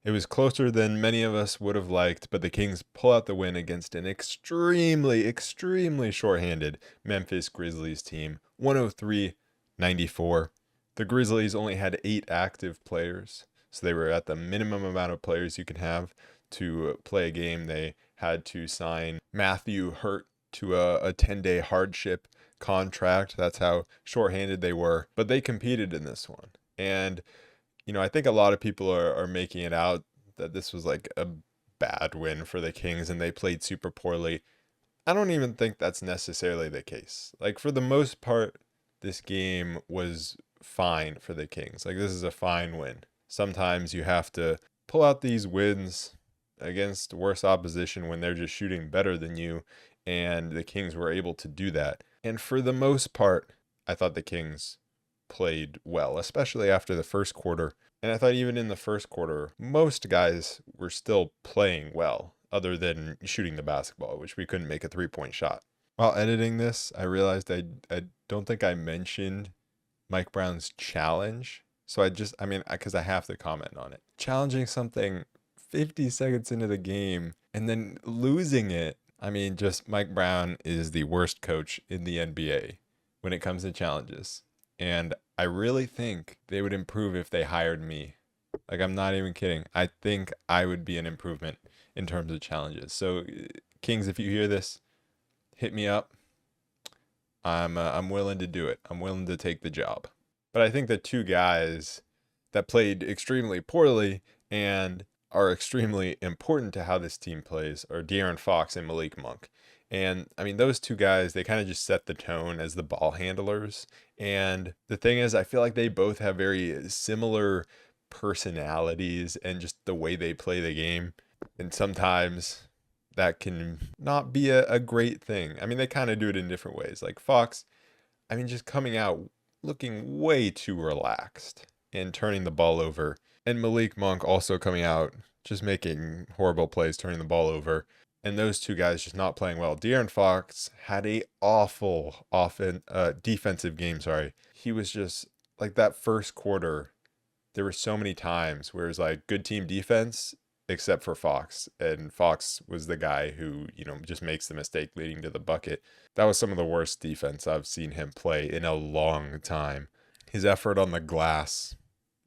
It was closer than many of us would have liked, but the Kings pull out the win against an extremely shorthanded Memphis Grizzlies team, 103-94. The Grizzlies only had 8 active players, so they were at the minimum amount of players you can have to play a game. They had to sign Matthew Hurt to a 10-day hardship contract. That's how shorthanded they were, but they competed in this one. And I think a lot of people are making it out that this was like a bad win for the Kings and they played super poorly. I don't even think that's necessarily the case. Like, for the most part, this game was fine for the Kings. Like, this is a fine win. Sometimes you have to pull out these wins against worse opposition when they're just shooting better than you, and the Kings were able to do that. And for the most part, I thought the Kings played well, especially after the first quarter. And I thought even in the first quarter, most guys were still playing well, other than shooting the basketball, which we couldn't make a 3-point shot. While editing this, I realized I don't think I mentioned Mike Brown's challenge. So because I have to comment on it. Challenging something 50 seconds into the game and then losing it. Just Mike Brown is the worst coach in the NBA when it comes to challenges. And I really think they would improve if they hired me. Like, I'm not even kidding. I think I would be an improvement in terms of challenges. So, Kings, if you hear this, hit me up. I'm willing to do it. I'm willing to take the job. But I think the two guys that played extremely poorly and are extremely important to how this team plays are De'Aaron Fox and Malik Monk. And those two guys, they kind of just set the tone as the ball handlers. And the thing is, I feel like they both have very similar personalities and just the way they play the game. And sometimes that can not be a great thing. They kind of do it in different ways. Like Fox, just coming out looking way too relaxed and turning the ball over. And Malik Monk also coming out just making horrible plays, turning the ball over. And those two guys just not playing well. De'Aaron Fox had a awful defensive game. He was just like, that first quarter, there were so many times where it was like good team defense, except for Fox. And Fox was the guy who, just makes the mistake leading to the bucket. That was some of the worst defense I've seen him play in a long time. His effort on the glass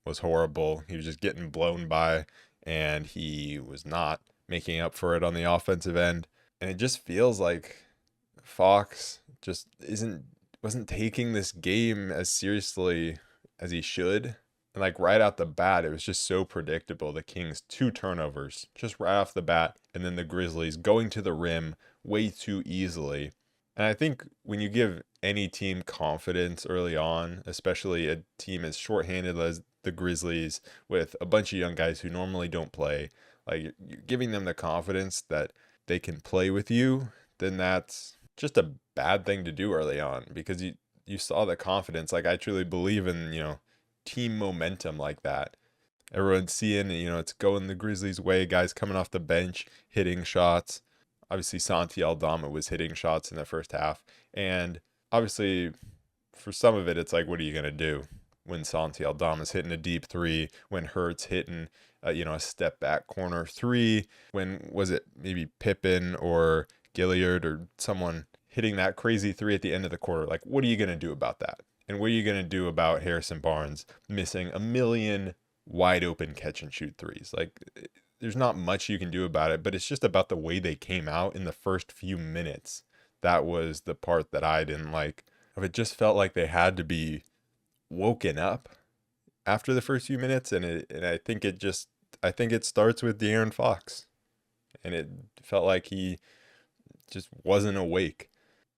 was horrible. He was just getting blown by, and he was not making up for it on the offensive end. And it just feels like Fox just wasn't taking this game as seriously as he should. And like right out the bat, it was just so predictable. The Kings 2 turnovers just right off the bat, and then the Grizzlies going to the rim way too easily. And I think when you give any team confidence early on, especially a team as shorthanded as the Grizzlies with a bunch of young guys who normally don't play, like, you're giving them the confidence that they can play with you, then that's just a bad thing to do early on, because you saw the confidence. Like, I truly believe in, team momentum like that. Everyone's seeing, it's going the Grizzlies' way, guys coming off the bench, hitting shots. Obviously, Santi Aldama was hitting shots in the first half. And obviously, for some of it, it's like, what are you going to do when Santi Aldama's hitting a deep 3, when Hurt's hitting, a step back corner 3, when was it maybe Pippen or Gilliard or someone hitting that crazy 3 at the end of the quarter? Like, what are you going to do about that? And what are you going to do about Harrison Barnes missing a million wide open catch and shoot threes? Like, there's not much you can do about it, but it's just about the way they came out in the first few minutes. That was the part that I didn't like. It just felt like they had to be woken up after the first few minutes, and I think it starts with De'Aaron Fox, and it felt like he just wasn't awake.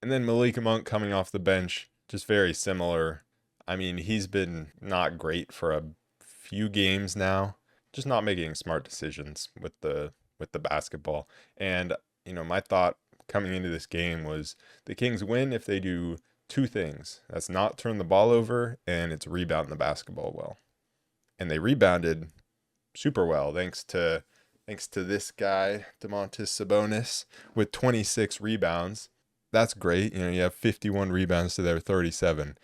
And then Malik Monk coming off the bench, just very similar. He's been not great for a few games now, just not making smart decisions with the basketball. And my thought coming into this game was the Kings win if they do 2 things. That's not turn the ball over, and it's rebound the basketball well. And they rebounded super well thanks to this guy, Domantas Sabonis, with 26 rebounds. That's great. You have 51 rebounds to their 37.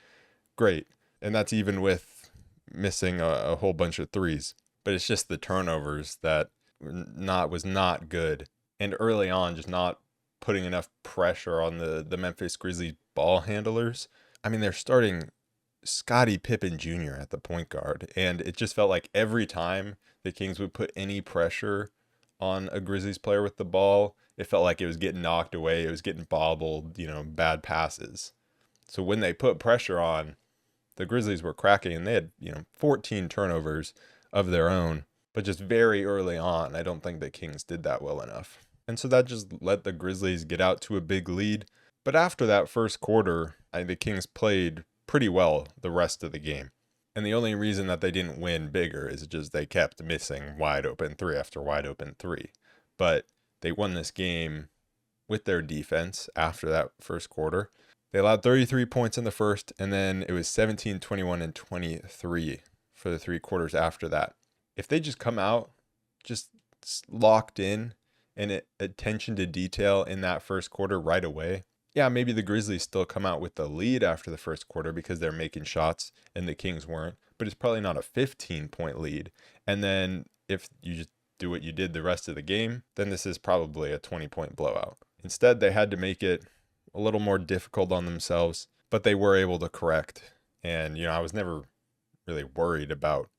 Great. And that's even with missing a whole bunch of threes. but it's just the turnovers that was not good. And early on, just not putting enough pressure on the Memphis Grizzlies ball handlers. I mean, they're starting Scottie Pippen Jr. at the point guard, and it just felt like every time the Kings would put any pressure on a Grizzlies player with the ball, it felt like it was getting knocked away, it was getting bobbled, bad passes. So when they put pressure on, the Grizzlies were cracking, and they had, 14 turnovers of their own, but just very early on, I don't think the Kings did that well enough. And so that just let the Grizzlies get out to a big lead. But after that first quarter, the Kings played pretty well the rest of the game. And the only reason that they didn't win bigger is just they kept missing wide open three after wide open three. But they won this game with their defense after that first quarter. They allowed 33 points in the first, and then it was 17, 21, and 23 for the 3 quarters after that. If they just come out just locked in and attention to detail in that first quarter right away, yeah, maybe the Grizzlies still come out with the lead after the first quarter because they're making shots and the Kings weren't, but it's probably not a 15-point lead. And then if you just do what you did the rest of the game, then this is probably a 20-point blowout. Instead, they had to make it a little more difficult on themselves, but they were able to correct. And, I was never really worried about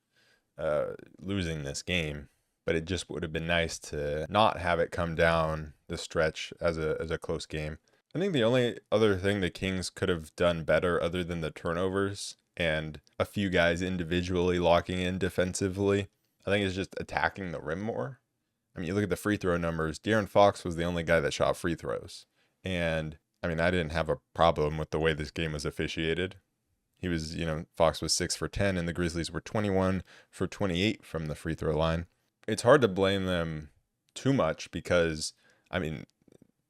losing this game, but it just would have been nice to not have it come down the stretch as a close game. I think the only other thing the Kings could have done better, other than the turnovers and a few guys individually locking in defensively, I think is just attacking the rim more. I mean, you look at the free throw numbers, De'Aaron Fox was the only guy that shot free throws. And I mean, I didn't have a problem with the way this game was officiated. He was, Fox was 6 for 10 and the Grizzlies were 21 for 28 from the free throw line. It's hard to blame them too much because, I mean,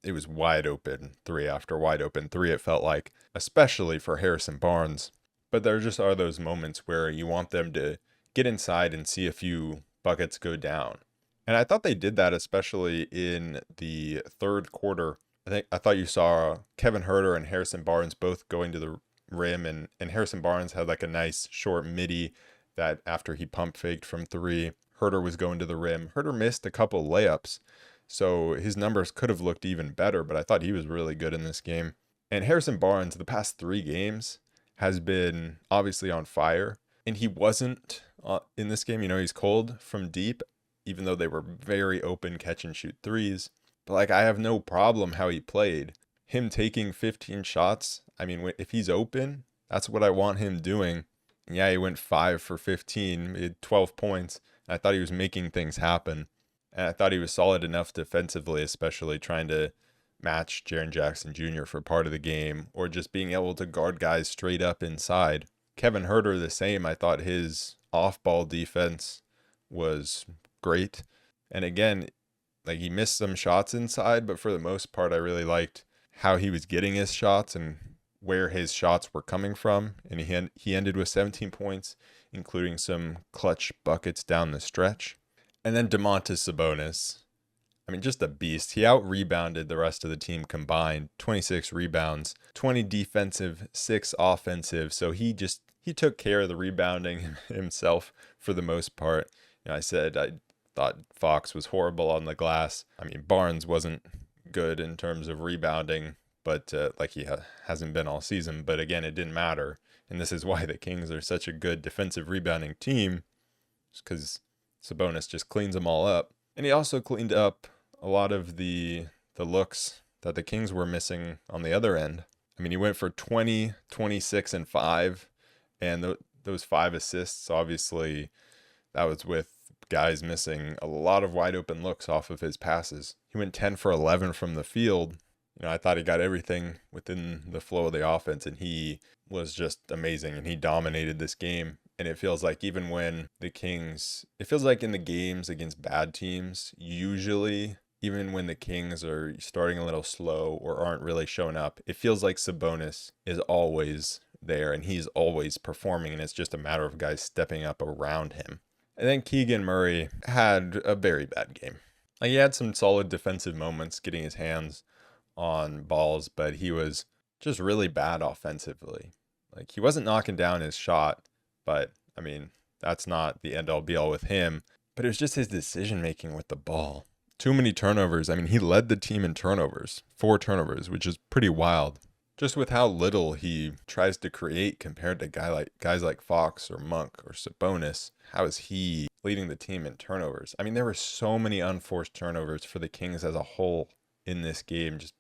it was wide open three after wide open three, it felt like, especially for Harrison Barnes. But there just are those moments where you want them to get inside and see a few buckets go down. And I thought they did that, especially in the third quarter. I thought you saw Kevin Huerter and Harrison Barnes both going to the rim, and Harrison Barnes had like a nice short midi that after he pump faked from three, Huerter was going to the rim. Huerter missed a couple layups, so his numbers could have looked even better, but I thought he was really good in this game. And Harrison Barnes, the past 3 games, has been obviously on fire, and he wasn't in this game. He's cold from deep, even though they were very open catch and shoot threes. But I have no problem how he played. Him taking 15 shots, I mean, if he's open, that's what I want him doing. And yeah, he went 5 for 15, he had 12 points. And I thought he was making things happen. And I thought he was solid enough defensively, especially trying to match Jaren Jackson Jr. for part of the game, or just being able to guard guys straight up inside. Kevin Huerter, the same. I thought his off-ball defense was great. And again, he missed some shots inside, but for the most part, I really liked how he was getting his shots and where his shots were coming from. And he ended with 17 points, including some clutch buckets down the stretch. And then Domantas Sabonis, I mean, just a beast. He out-rebounded the rest of the team combined, 26 rebounds, 20 defensive, 6 offensive. So he took care of the rebounding himself for the most part. I said I thought Fox was horrible on the glass. I mean, Barnes wasn't good in terms of rebounding, but he hasn't been all season. But again, it didn't matter. And this is why the Kings are such a good defensive rebounding team, because Sabonis just cleans them all up. And he also cleaned up a lot of the looks that the Kings were missing on the other end. I mean, he went for 20, 26, and 5. And those 5 assists, obviously, that was with guys missing a lot of wide open looks off of his passes. He went 10 for 11 from the field. I thought he got everything within the flow of the offense, and he was just amazing, and he dominated this game. And it feels like even when the Kings, it feels like in the games against bad teams, usually, even when the Kings are starting a little slow or aren't really showing up, it feels like Sabonis is always there and he's always performing, and it's just a matter of guys stepping up around him. And then Keegan Murray had a very bad game. He had some solid defensive moments getting his hands on balls, but he was just really bad offensively. He wasn't knocking down his shot, but I mean, That's not the end all be all with him, but it was just his decision making with the ball. Too many turnovers. I mean, he led the team in turnovers, 4 turnovers, which is pretty wild. Just with how little he tries to create compared to guys like Fox or Monk or Sabonis. How is he leading the team in turnovers? I mean, there were so many unforced turnovers for the Kings as a whole in this game. Just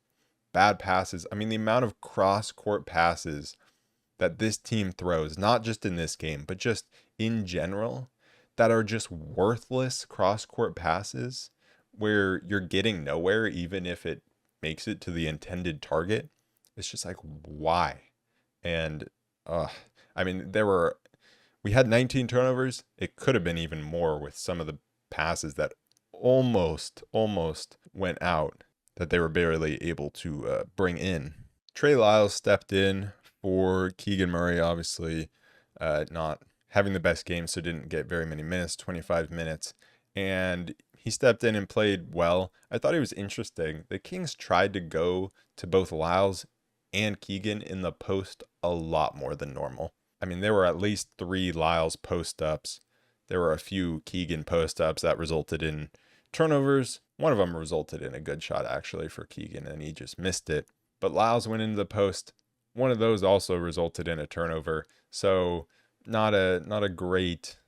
bad passes. I mean, the amount of cross-court passes that this team throws, not just in this game, but just in general, that are just worthless cross-court passes where you're getting nowhere, even if it makes it to the intended target. It's just like, why? And I mean, we had 19 turnovers. It could have been even more with some of the passes that almost went out that they were barely able to bring in. Trey Lyles stepped in for Keegan Murray, obviously not having the best game, so didn't get very many minutes, 25 minutes. And he stepped in and played well. I thought it was interesting. The Kings tried to go to both Lyles and Keegan in the post a lot more than normal. I mean, there were at least 3 Lyles post-ups. There were a few Keegan post-ups that resulted in turnovers. One of them resulted in a good shot, actually, for Keegan, and he just missed it. But Lyles went into the post. One of those also resulted in a turnover. So not a great,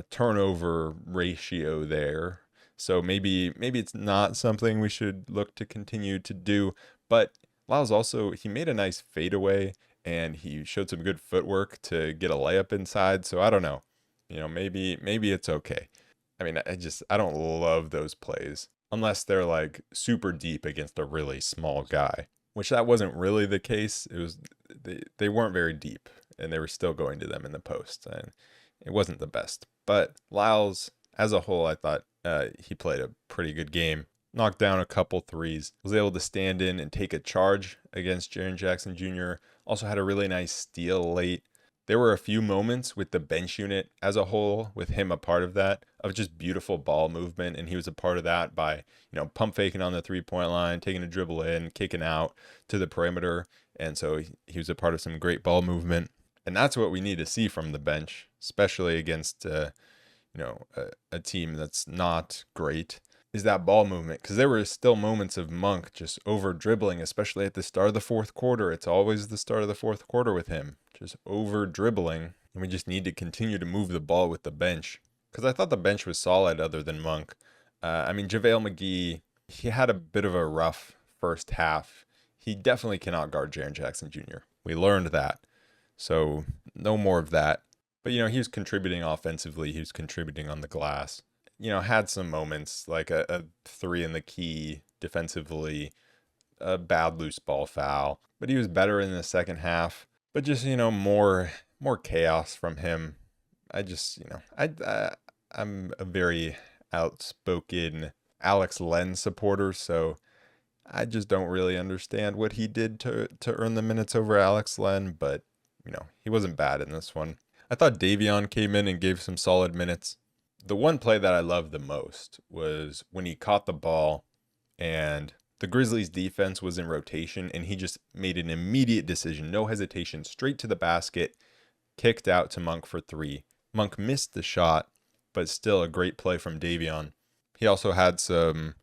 turnover ratio there. So maybe it's not something we should look to continue to do. But Lyles also, he made a nice fadeaway and he showed some good footwork to get a layup inside. So I don't know. Maybe it's okay. I mean, I don't love those plays unless they're like super deep against a really small guy, which that wasn't really the case. It was they weren't very deep and they were still going to them in the post, and it wasn't the best. But Lyles as a whole, I thought he played a pretty good game. Knocked down a couple threes, was able to stand in and take a charge against Jaren Jackson Jr. Also had a really nice steal late. There were a few moments with the bench unit as a whole, with him a part of that, of just beautiful ball movement, and he was a part of that by, pump faking on the 3-point line, taking a dribble in, kicking out to the perimeter, and so he was a part of some great ball movement. And that's what we need to see from the bench, especially against, a team that's not great, is that ball movement. Because there were still moments of Monk just over dribbling, especially at the start of the fourth quarter. It's always the start of the fourth quarter with him, just over dribbling. And we just need to continue to move the ball with the bench. Because I thought the bench was solid other than Monk. JaVale McGee, he had a bit of a rough first half. He definitely cannot guard Jaren Jackson Jr. We learned that. So no more of that. But, he was contributing offensively. He was contributing on the glass. Had some moments like a 3 in the key defensively, a bad loose ball foul. But he was better in the second half. But just, more chaos from him. I'm a very outspoken Alex Len supporter, so I just don't really understand what he did to earn the minutes over Alex Len, but, he wasn't bad in this one. I thought Davion came in and gave some solid minutes. The one play that I loved the most was when he caught the ball and the Grizzlies defense was in rotation and he just made an immediate decision, no hesitation, straight to the basket, kicked out to Monk for 3. Monk missed the shot, but still a great play from Davion. He also had some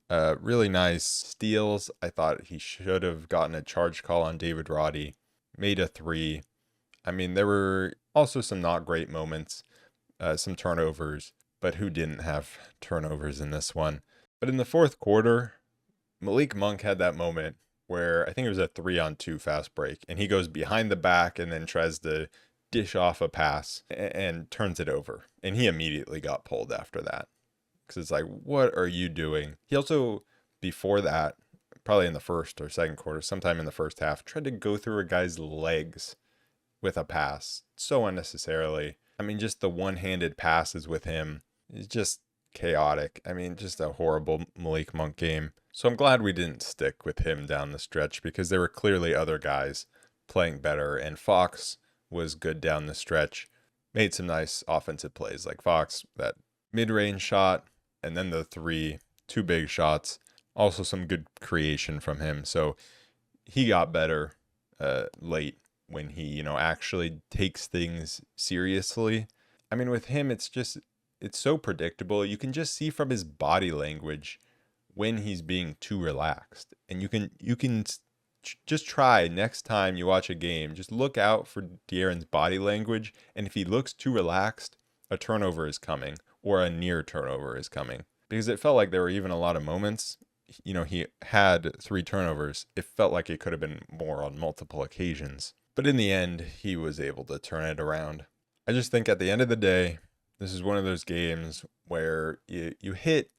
really nice steals. I thought he should have gotten a charge call on David Roddy, made a 3. I mean, there were also some not great moments. Some turnovers, but who didn't have turnovers in this one? But in the fourth quarter, Malik Monk had that moment where I think it was a 3-on-2 fast break, and he goes behind the back and then tries to dish off a pass and turns it over. And he immediately got pulled after that. Because it's like, what are you doing? He also, before that, probably in the first or second quarter, sometime in the first half, tried to go through a guy's legs with a pass so unnecessarily. I mean, just the one-handed passes with him is just chaotic. I mean, just a horrible Malik Monk game. So I'm glad we didn't stick with him down the stretch because there were clearly other guys playing better. And Fox was good down the stretch. Made some nice offensive plays like Fox, that mid-range shot, and then the 2 big shots. Also some good creation from him. So he got better late when he, actually takes things seriously. I mean, with him, it's so predictable. You can just see from his body language when he's being too relaxed. And just try next time you watch a game, just look out for De'Aaron's body language. And if he looks too relaxed, a turnover is coming or a near turnover is coming. Because it felt like there were even a lot of moments, he had 3 turnovers. It felt like it could have been more on multiple occasions. But in the end, he was able to turn it around. I just think at the end of the day, this is one of those games where you hit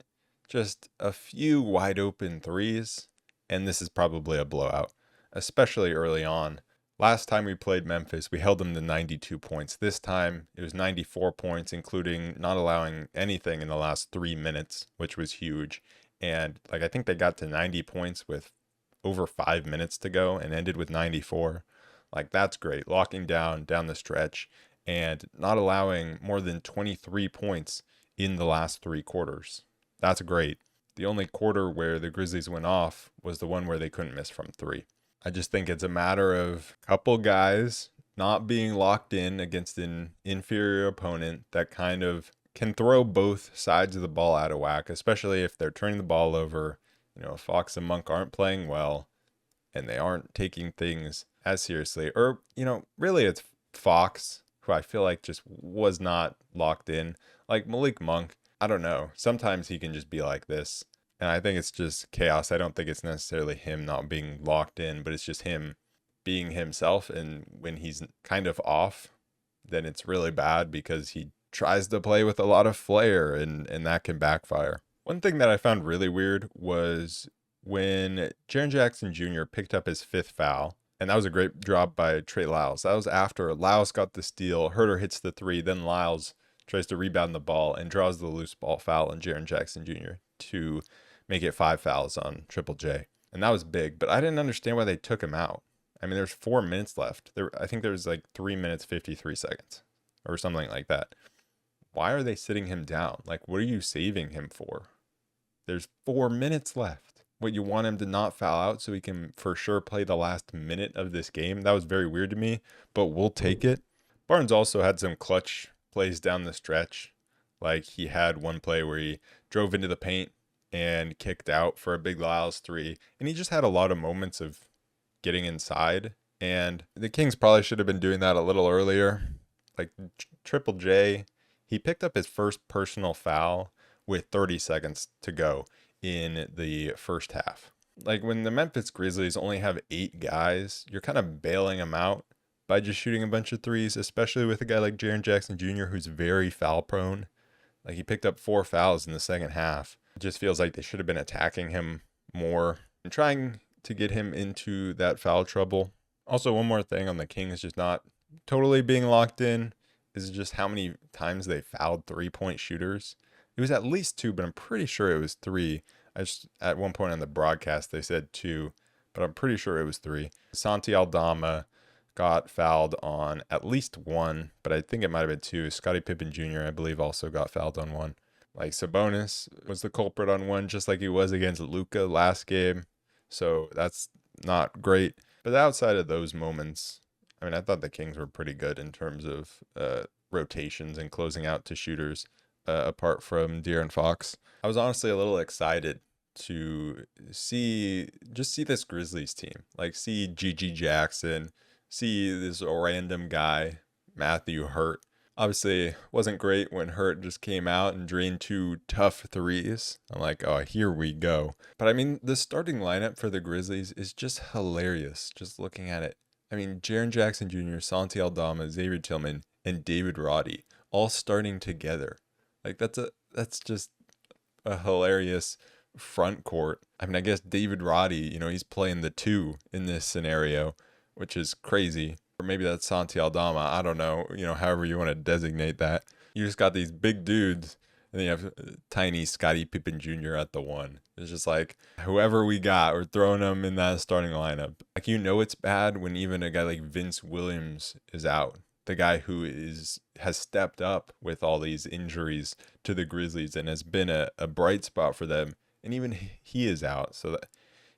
just a few wide open threes, and this is probably a blowout, especially early on. Last time we played Memphis, we held them to 92 points. This time, it was 94 points, including not allowing anything in the last 3 minutes, which was huge. And I think they got to 90 points with over 5 minutes to go and ended with 94. That's great. Locking down the stretch and not allowing more than 23 points in the last 3 quarters. That's great. The only quarter where the Grizzlies went off was the one where they couldn't miss from 3. I just think it's a matter of a couple guys not being locked in against an inferior opponent that kind of can throw both sides of the ball out of whack, especially if they're turning the ball over. Fox and Monk aren't playing well and they aren't taking things as seriously. Or, really it's Fox, who I feel like just was not locked in. Malik Monk, I don't know. Sometimes he can just be like this. And I think it's just chaos. I don't think it's necessarily him not being locked in, but it's just him being himself. And when he's kind of off, then it's really bad because he tries to play with a lot of flair and that can backfire. One thing that I found really weird was when Jaren Jackson Jr. picked up his 5th foul. And that was a great drop by Trey Lyles. That was after Lyles got the steal, Herter hits the 3, then Lyles tries to rebound the ball and draws the loose ball foul on Jaren Jackson Jr. to make it 5 fouls on Triple J. And that was big, but I didn't understand why they took him out. I mean, there's 4 minutes left. I think there was 3 minutes, 53 seconds or something like that. Why are they sitting him down? What are you saving him for? There's 4 minutes left. What, you want him to not foul out so he can for sure play the last minute of this game? That was very weird to me, but we'll take it. Barnes also had some clutch plays down the stretch. He had one play where he drove into the paint and kicked out for a big Lyles 3. And he just had a lot of moments of getting inside. And the Kings probably should have been doing that a little earlier. Triple J, he picked up his first personal foul with 30 seconds to go in the first half. When the Memphis Grizzlies only have 8 guys, you're kind of bailing them out by just shooting a bunch of threes, especially with a guy like Jaren Jackson Jr., who's very foul prone. He picked up 4 fouls in the second half. It just feels like they should have been attacking him more and trying to get him into that foul trouble. Also, one more thing on the Kings just not totally being locked in is just how many times they fouled 3-point shooters. It was at least 2, but I'm pretty sure it was 3. At one point on the broadcast, they said 2, but I'm pretty sure it was 3. Santi Aldama got fouled on at least 1, but I think it might have been 2. Scottie Pippen Jr., I believe, also got fouled on 1. Sabonis was the culprit on 1, just like he was against Luka last game. So that's not great. But outside of those moments, I mean, I thought the Kings were pretty good in terms of rotations and closing out to shooters. Apart from De'Aaron Fox, I was honestly a little excited to see this Grizzlies team, see G.G. Jackson, see this random guy, Matthew Hurt. Obviously, wasn't great when Hurt just came out and drained 2 tough threes. I'm like, oh, here we go. But I mean, the starting lineup for the Grizzlies is just hilarious, just looking at it. I mean, Jaren Jackson Jr., Santi Aldama, Xavier Tillman, and David Roddy all starting together. That's just a hilarious front court. I mean, I guess David Roddy, he's playing the 2 in this scenario, which is crazy. Or maybe that's Santi Aldama. I don't know, however you want to designate that. You just got these big dudes, and then you have tiny Scottie Pippen Jr. at the 1. It's just whoever we got, we're throwing them in that starting lineup. It's bad when even a guy like Vince Williams is out. The guy who has stepped up with all these injuries to the Grizzlies and has been a bright spot for them. And even he is out. So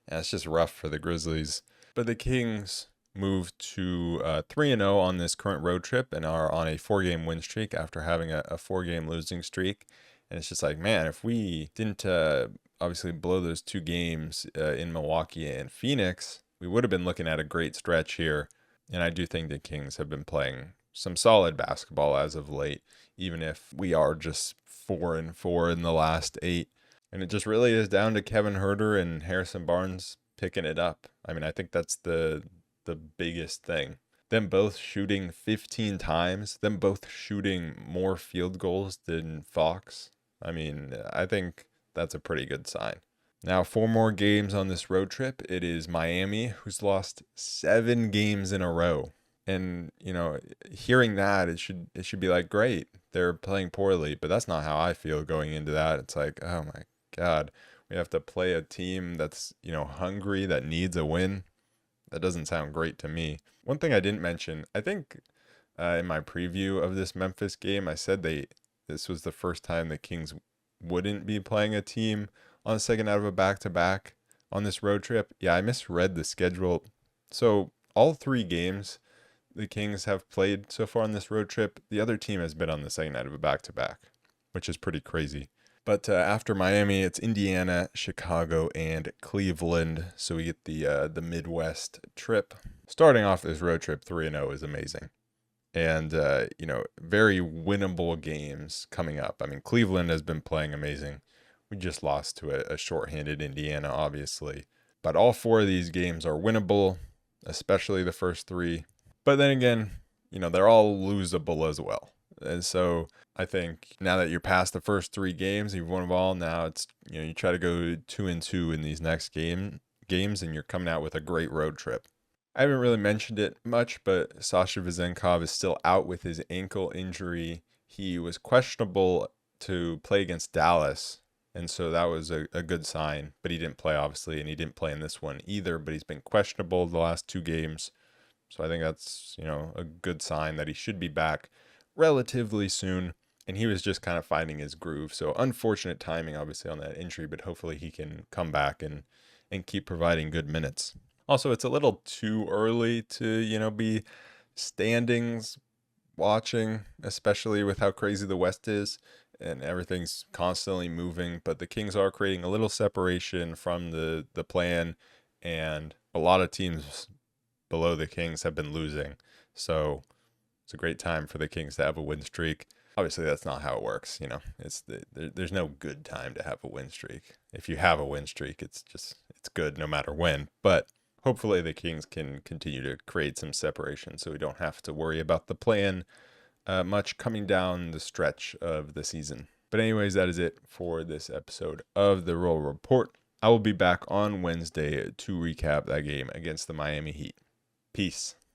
it's just rough for the Grizzlies. But the Kings, moved to 3-0 on this current road trip and are on a 4-game win streak after having a 4-game losing streak. And it's just like, man, if we didn't obviously blow those 2 games in Milwaukee and Phoenix, we would have been looking at a great stretch here. And I do think the Kings have been playing some solid basketball as of late, even if we are just 4-4 in the last 8. And it just really is down to Kevin Huerter and Harrison Barnes picking it up. I mean, I think that's the biggest thing. Them both shooting 15 times, them both shooting more field goals than Fox. I mean, I think that's a pretty good sign. Now, 4 more games on this road trip. It is Miami, who's lost 7 games in a row. And, hearing that, it should be like, great, they're playing poorly. But that's not how I feel going into that. It's like, oh my God, we have to play a team that's, hungry, that needs a win. That doesn't sound great to me. One thing I didn't mention, I think in my preview of this Memphis game, I said this was the first time the Kings wouldn't be playing a team on the second out of a back-to-back on this road trip. Yeah, I misread the schedule. So all 3 games the Kings have played so far on this road trip, the other team has been on the second out of a back-to-back, which is pretty crazy. But after Miami, it's Indiana, Chicago, and Cleveland. So we get the Midwest trip. Starting off this road trip 3-0 is amazing. And, very winnable games coming up. I mean, Cleveland has been playing amazing. We just lost to a shorthanded Indiana, obviously. But all 4 of these games are winnable, especially the first 3. But then again, they're all losable as well. And so I think now that you're past the first 3 games, you've won them all. Now it's, you try to go 2-2 in these next games, and you're coming out with a great road trip. I haven't really mentioned it much, but Sasha Vezenkov is still out with his ankle injury. He was questionable to play against Dallas, and so that was a good sign. But he didn't play, obviously, and he didn't play in this one either. But he's been questionable the last 2 games. So I think that's, a good sign that he should be back relatively soon. And he was just kind of finding his groove. So unfortunate timing, obviously, on that injury, but hopefully he can come back and keep providing good minutes. Also, it's a little too early to, be standings watching, especially with how crazy the West is and everything's constantly moving. But the Kings are creating a little separation from the plan, and a lot of teams below the Kings have been losing. So it's a great time for the Kings to have a win streak. Obviously, that's not how it works. There's no good time to have a win streak. If you have a win streak, it's good no matter when. But hopefully the Kings can continue to create some separation so we don't have to worry about the plan much coming down the stretch of the season. But anyways, that is it for this episode of the Roll Report. I will be back on Wednesday to recap that game against the Miami Heat. Peace.